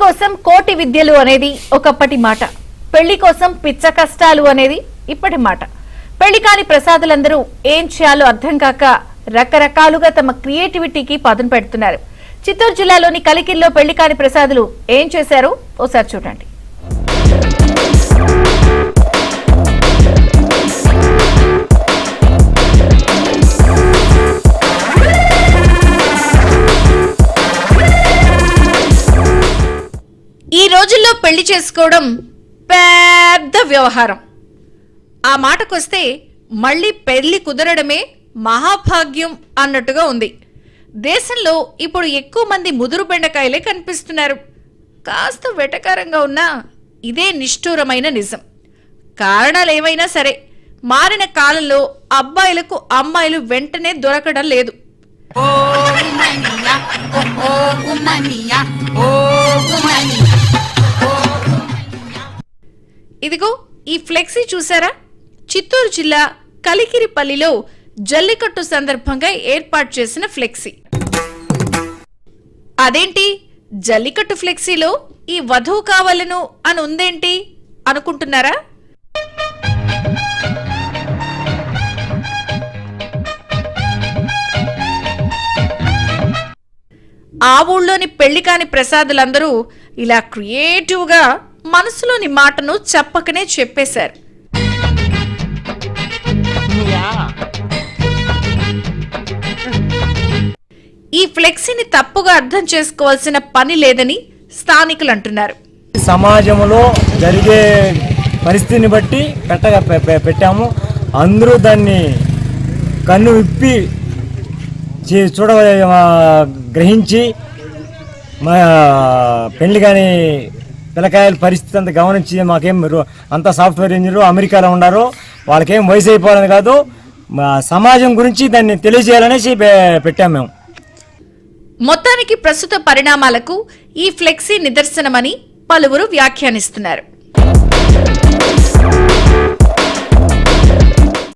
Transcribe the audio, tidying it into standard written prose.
కోసం కోటి విద్యలు అనేది ఒకప్పటి మాట, పెళ్లి కోసం పిచ్చ కష్టాలు అనేది ఇప్పటి మాట. పెళ్లి కాని ప్రసాదులందరూ ఏం చేయాలో అర్థం కాక రకరకాలుగా తమ క్రియేటివిటీకి పదును పెడుతున్నారు. చిత్తూరు జిల్లాలోని కలికిరిలో పెళ్లి కాని ప్రసాదులు ఏం చేశారో ఓసారి చూడండి. ఈ రోజుల్లో పెళ్లి చేసుకోవడం పెద్ద వ్యవహారం. ఆ మాటకొస్తే మళ్ళీ పెళ్లి కుదరడమే మహాభాగ్యం అన్నట్టుగా ఉంది. దేశంలో ఇప్పుడు ఎక్కువ మంది ముదురు బెండకాయలే కనిపిస్తున్నారు. కాస్త వెటకారంగా ఉన్నా ఇదే నిష్ఠూరమైన నిజం. కారణాలు ఏమైనా సరే మారిన కాలంలో అబ్బాయిలకు అమ్మాయిలు వెంటనే దొరకడం లేదు. ఇదిగో ఈ ఫ్లెక్సీ చూసారా? చిత్తూరు జిల్లా కలికిరిపల్లిలో జల్లికట్టు సందర్భంగా ఏర్పాటు చేసిన ఫ్లెక్సీ. అదేంటి జల్లికట్టు ఫ్లెక్సీలో ఈ వధువు కావాలను అని ఉందేంటి అనుకుంటున్నారా? ఆ ఊళ్ళోని పెళ్లి కాని ప్రసాదులందరూ ఇలా క్రియేటివ్గా మనసులోని మాటను చెప్పకనే చెప్పేశారు. ఈ ఫ్లెక్సీని తప్పుగా అర్థం చేసుకోవాల్సిన పని లేదని స్థానికులు అంటున్నారు. సమాజంలో జరిగే పరిస్థితిని బట్టి పెట్టాము. అందరూ దాన్ని కన్ను విప్పి గ్రహించి మా పెళ్లి కానీ పిల్లకాయల పరిస్థితి అంతా గమనించి మాకేం అంతా సాఫ్ట్వేర్ ఇంజనీరు అమెరికాలో ఉన్నారు, వాళ్ళకేం వయసు అయిపోవాలని కాదు, మా సమాజం గురించి దాన్ని తెలియజేయాలనేసి పెట్టాము మేము. మొత్తానికి ప్రస్తుత పరిణామాలకు ఈ ఫ్లెక్సీ నిదర్శనమని పలువురు వ్యాఖ్యానిస్తున్నారు.